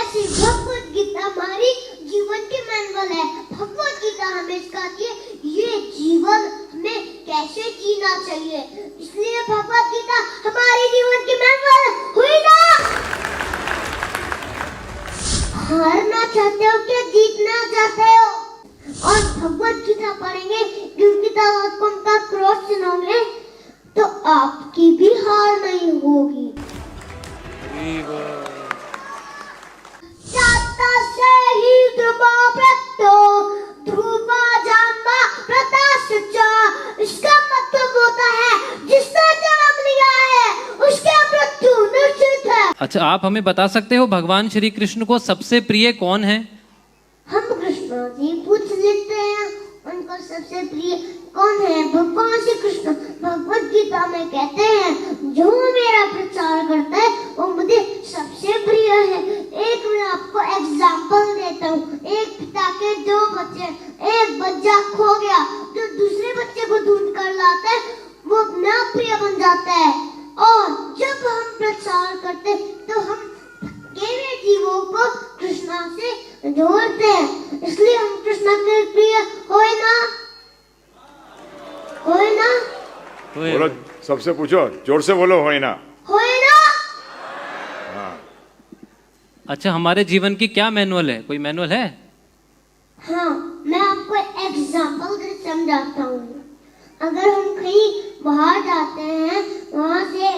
ऐसी भगवत गीता हमारी जीवन की मैनुअल है। भगवत गीता हमें सिखाती है ये जीवन हमें कैसे जीना चाहिए, इसलिए भगवत गीता हमारी जीवन की मैनुअल हुई ना। हारना चाहते हो क्या जीतना चाहते हो? और भगवत गीता पढ़ेंगे, गीता का क्रॉस सुनोगे तो आपकी भी हार नहीं होगी। जाता से ही ध्रुवा प्रत्यो ध्रुवा जानवा प्रता सच्चा। इसका मतलब होता है जिसने जन्म लिया है उसके मृत्यु निश्चित है। अच्छा, आप हमें बता सकते हो भगवान श्री कृष्ण को सबसे प्रिय कौन है? हम कृष्ण जी पूछ लेते हैं उनको सबसे प्रिय कौन है। भगवान श्री कृष्ण भगवत गीता में कहते हैं जो मेरा प्रचार करता है वो मुझे सबसे प्रिय है। एक मैं आपको एग्जांपल देता हूँ। एक पिता के दो बच्चे, एक बच्चा खो गया जो दूसरे बच्चे को ढूंढ कर लाता है वो अपना प्रिय बन जाता है। और जब हम प्रचार करते तो हम केवल जीवों को कृष्णा से जोड़ते हैं, इसलिए हम कृष्णा के प्रिय होए ना, होए ना। बोलो, सबसे पूछो, जोर से बोलो, होए ना, होए ना। हाँ। अच्छा, हमारे जीवन की क्या मैनुअल है? कोई मैनुअल है? हाँ, मैं आपको एग्जांपल से समझाता हूँ। अगर हम कहीं बाहर जाते हैं वहाँ से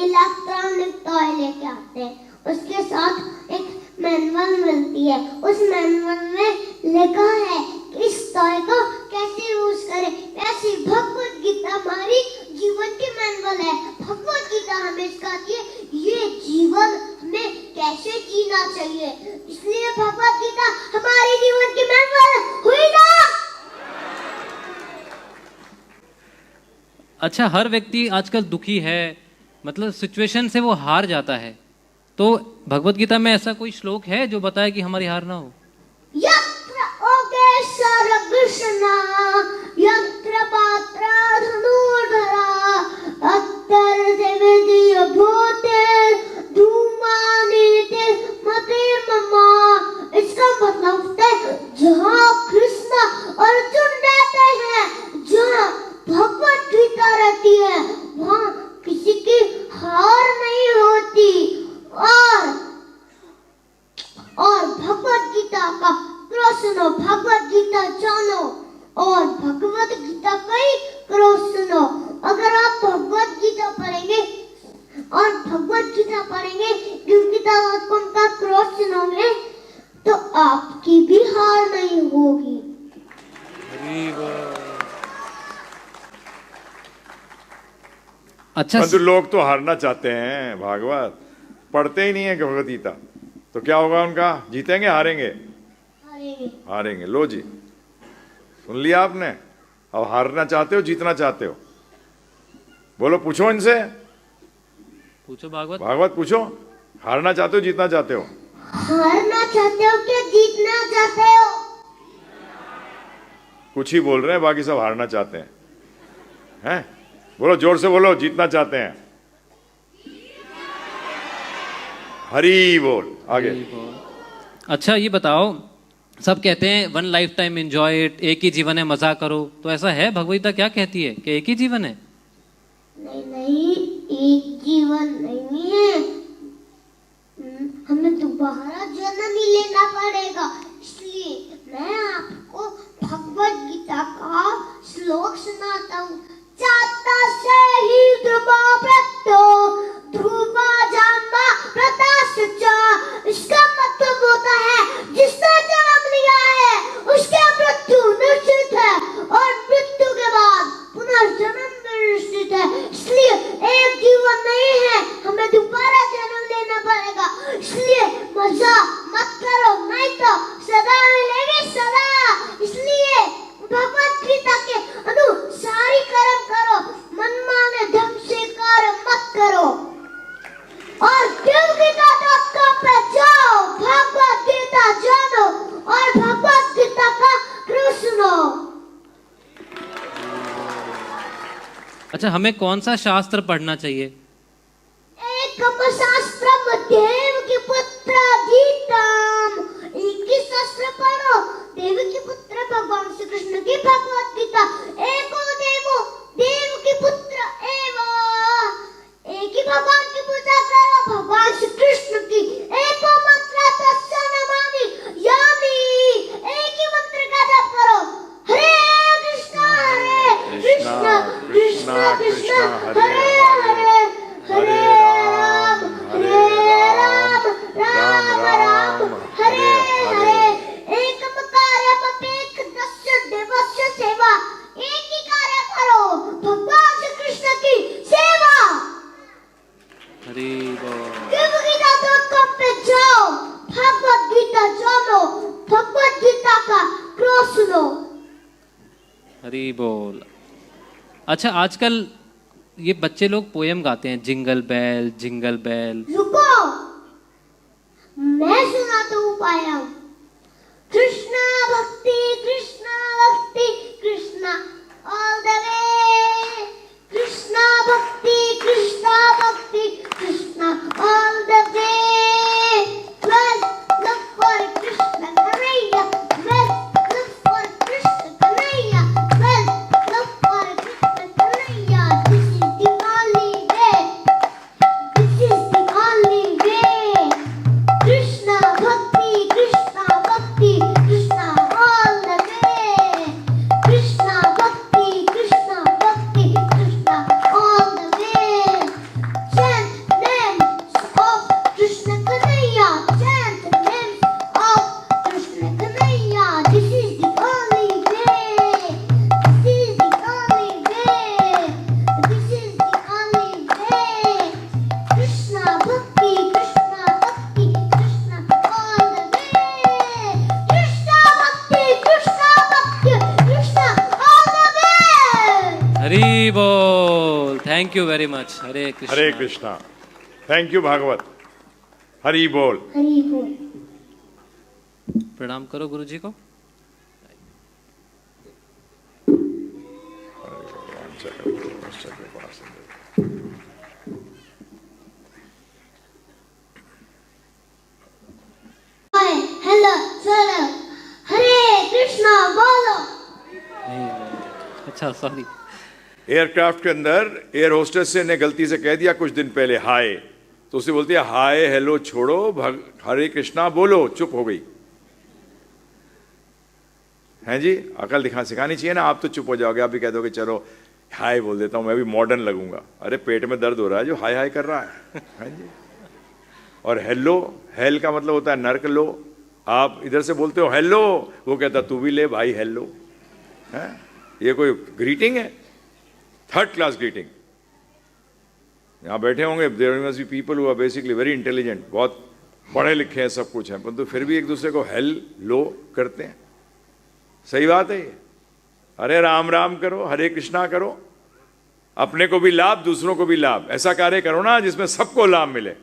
इलेक्ट्रॉनिक टॉय लेके आते हैं, उसके साथ एक मैनुअल मिलती है। उस मैनुअल में लिखा है इस टॉय को कैसे यूज करें। ऐसी भगवत गीता हमारी जीवन की मैनुअल है। भगवत गीता हमें सिखाती है ये जीवन हमें कैसे जीना चाहिए, इसलिए भगवत गीता हमारी जीवन की मैनुअल हुई ना। अच्छा, हर व्यक्ति आजकल दुखी है, मतलब सिचुएशन से वो हार जाता है, तो भगवत गीता में ऐसा कोई श्लोक है जो बताए कि हमारी हार ना हो? यत्र ओगेश्वर कृष्णा यत्र पात्र धनुर्धरा अत्तर देवदीय भूते धूमानीते मते ममा। इसका मतलब होता है जहाँ कृष्ण अर्जुन रहते हैं, जहाँ भगवत गीता रहती है वहाँ किसी की हार नहीं होती। और भगवत गीता का सुनो, भगवत गीता जानो और भगवत गीता का ही सुनो। अगर आप भगवत गीता पढ़ेंगे और भगवत गीता पढ़ेंगे गीता.com का क्रॉस सुनोगे तो आपकी भी हार नहीं होगी। अच्छा, परंतु लोग तो हारना चाहते हैं, भागवत पढ़ते ही नहीं है भगवत गीता, तो क्या होगा उनका? जीतेंगे हारेंगे? हारेंगे। हारेंगे। लो जी, सुन लिया आपने। अब हारना चाहते हो जीतना चाहते हो? बोलो, पूछो इनसे, पूछो भागवत। भागवत पूछो, हारना चाहते हो जीतना चाहते हो? हारना चाहते हो क्या जीतना चाहते हो? कुछ ही बोल रहे हैं, बाकी सब हारना चाहते हैं। हैं? बोलो, जोर से बोलो, जीतना चाहते हैं। हरी बोल। आगे। अच्छा, ये बताओ, सब कहते हैं one life time enjoy it, एक ही जीवन है, मजा करो, तो ऐसा है? भगवत गीता क्या कहती है कि एक ही जीवन है? नहीं नहीं, एक जीवन नहीं है, हमें दोबारा जन्म ही लेना पड़ेगा। इसलिए मैं आपको भगवत गीता का श्लोक सुनाता हूँ। जाता से ही ध्रुवा प्रत्यो ध्रुवा जानवा प्रता सच्चा। इसका मतलब होता है जिसने जन्म लिया है उसके मृत्यु निश्चित है और मृत्यु के बाद पुनर्जन्म निश्चित है। इसलिए एक जीवन नहीं है, हमें दोबारा जन्म लेना पड़ेगा। इसलिए मजा मत करो, नहीं तो सदा मिलेगी सदा। इसलिए भगवत गीता के अनुसारी कर्म करो, मनमाने ढंग से कार्य मत करो। और गीता.com पे जाओ, भगवत गीता जानो और भगवत गीता का कृष्ण। अच्छा, हमें कौन सा शास्त्र पढ़ना चाहिए? एक शास्त्र देव की पुत्र गीता। हरी बोल। अच्छा, आजकल ये बच्चे लोग पोयम गाते हैं, जिंगल बेल। रुको, मैं सुनाता हूँ poem. Krishna bhakti Krishna all the way. Krishna bhakti Krishna all the way. Well, look for Krishna Kanhaiya. Well, look for Krishna Kanhaiya. Well, look for Krishna Kanhaiya. This is the only way. This is the only way. Krishna Bhakti Krishna all the way. Krishna Bhakti Krishna all the way. Chant names of Krishna Kanhaiya. Chant names of Krishna Kanhaiya. This is the only way. This is the only way. This is the only way. Krishna Bhakti Krishna all the way. Krishna Bhakti Krishna all the way. Hari बोल। Thank you very much. Hare Krishna. Hare Krishna. Thank you Bhagavat. Hari बोल। हरि बोल। प्रणाम करो गुरु जी को। Hello चलो हरे कृष्णा बोलो। अच्छा, sorry. Aircraft के अंदर एयर होस्टेस ने गलती से कह दिया कुछ दिन पहले हाय, तो उसे बोलती है हाय हेलो छोड़ो, हरे कृष्णा बोलो, चुप हो गई। हैं जी, अकल सिखानी चाहिए ना। आप तो चुप हो जाओगे, आप भी कह दोगे चलो हाय बोल देता हूं, मैं भी मॉडर्न लगूंगा। अरे पेट में दर्द हो रहा है जो हाय हाय कर रहा है। हैं जी। और हेलो, हेल का मतलब होता है नर्क लो। आप इधर से बोलते हो हेलो, वो कहता तू भी ले भाई हेलो। है ये कोई ग्रीटिंग है? Third class greeting. यहां बैठे होंगे, there must be people who are basically very intelligent, बहुत पढ़े लिखे हैं, सब कुछ है, परंतु फिर भी एक दूसरे को हेल लो करते हैं। सही बात है ये। अरे राम राम करो, हरे कृष्णा करो, अपने को भी लाभ दूसरों को भी लाभ, ऐसा कार्य करो ना जिसमें सबको लाभ मिले।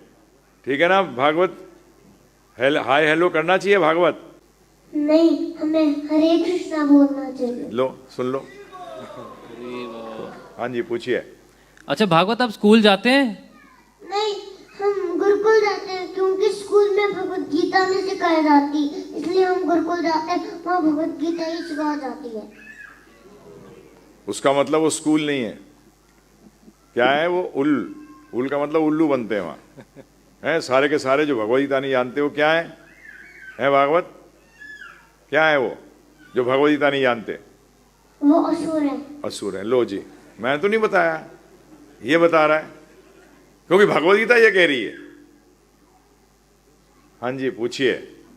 ठीक है ना भागवत? हाय हेलो करना चाहिए भागवत? नहीं, हमें हरे कृष्णा बोलना चाहिए। लो सुन लो। हाँ जी पूछिए। अच्छा भागवत, आप स्कूल जाते हैं? नहीं, हम गुरुकुल जाते हैं क्योंकि स्कूल में भगवत गीता नहीं सिखाई जाती, इसलिए हम गुरुकुल जाते हैं, वहाँ भगवत गीता ही सिखाई जाती है। उसका मतलब वो स्कूल नहीं है। क्या है वो? उल का मतलब उल्लू बनते हैं वहां। हैं सारे के सारे जो भगवत गीता नहीं जानते, वो क्या है भागवत? क्या है वो जो भगवत गीता नहीं जानते? वो असुर है। असुर है। लो जी, मैंने तो नहीं बताया, ये बता रहा है, क्योंकि भगवत गीता ये कह रही है। हाँ जी पूछिए।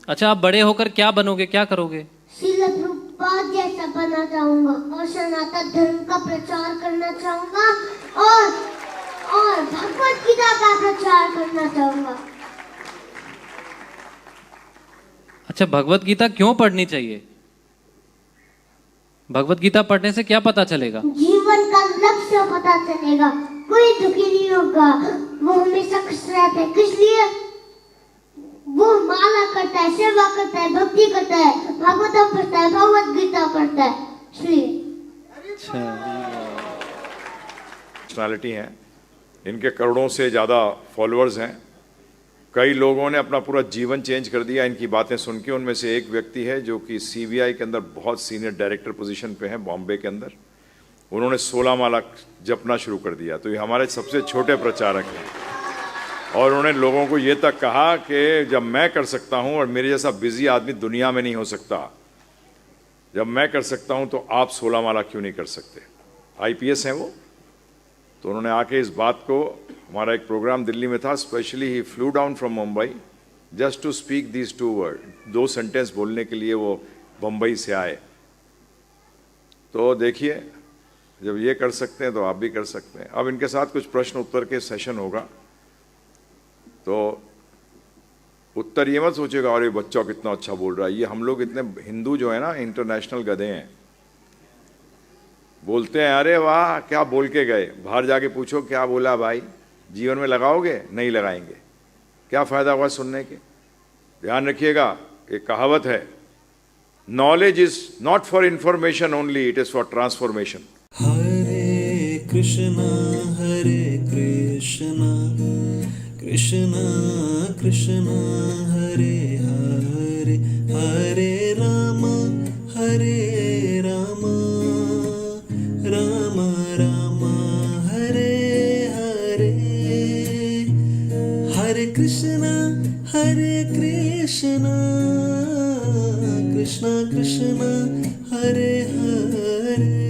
अच्छा, आप बड़े होकर क्या बनोगे, क्या करोगे? श्रील प्रभुपाद जैसा बनना चाहूंगा और सनातन धर्म का प्रचार करना चाहूंगा और भगवत गीता का प्रचार करना चाहूंगा। अच्छा, भगवत गीता क्यों पढ़नी चाहिए? भगवत गीता पढ़ने से क्या पता चलेगा? जीवन का लक्ष्य पता चलेगा, कोई दुखी नहीं होगा, वो हमेशा खुश रहता है। किस लिए? वो माला करता है, सेवा करता है, भक्ति करता है, भागवतम पढ़ता है, भगवत गीता पढ़ता है, इसलिए। पर्सनालिटी हैं, इनके करोड़ों से ज़्यादा फॉलोअर्स हैं। कई लोगों ने अपना पूरा जीवन चेंज कर दिया इनकी बातें सुन के। उनमें से एक व्यक्ति है जो कि सीबीआई के अंदर बहुत सीनियर डायरेक्टर पोजीशन पे हैं बॉम्बे के अंदर। उन्होंने 16 माला जपना शुरू कर दिया। तो ये हमारे सबसे छोटे प्रचारक हैं और उन्होंने लोगों को ये तक कहा कि जब मैं कर सकता हूँ और मेरे जैसा बिजी आदमी दुनिया में नहीं हो सकता, जब मैं कर सकता हूँ तो आप 16 माला क्यों नहीं कर सकते? आईपीएस हैं वो। तो उन्होंने आके इस बात को, हमारा एक प्रोग्राम दिल्ली में था, specially he flew down from Mumbai just to speak these 2 word, 2 sentence बोलने के लिए वो बम्बई से आए। तो देखिए, जब ये कर सकते हैं तो आप भी कर सकते हैं। अब इनके साथ कुछ प्रश्न उत्तर के सेशन होगा, तो उत्तर ये मत सोचेगा और ये बच्चा कितना अच्छा बोल रहा है। ये हम लोग इतने हिंदू जो है ना, इंटरनेशनल गधे हैं। बोलते हैं अरे वाह क्या बोल के गए, बाहर जाके पूछो क्या बोला भाई, जीवन में लगाओगे? नहीं लगाएंगे। क्या फायदा हुआ सुनने के? ध्यान रखिएगा, एक कहावत है, knowledge is not for information only, it is for transformation. Hare Krishna Krishna Krishna Hare Hare, Hare Ram Ram Ram Hare Hare, Hare Krishna Krishna Krishna Krishna Hare Hare.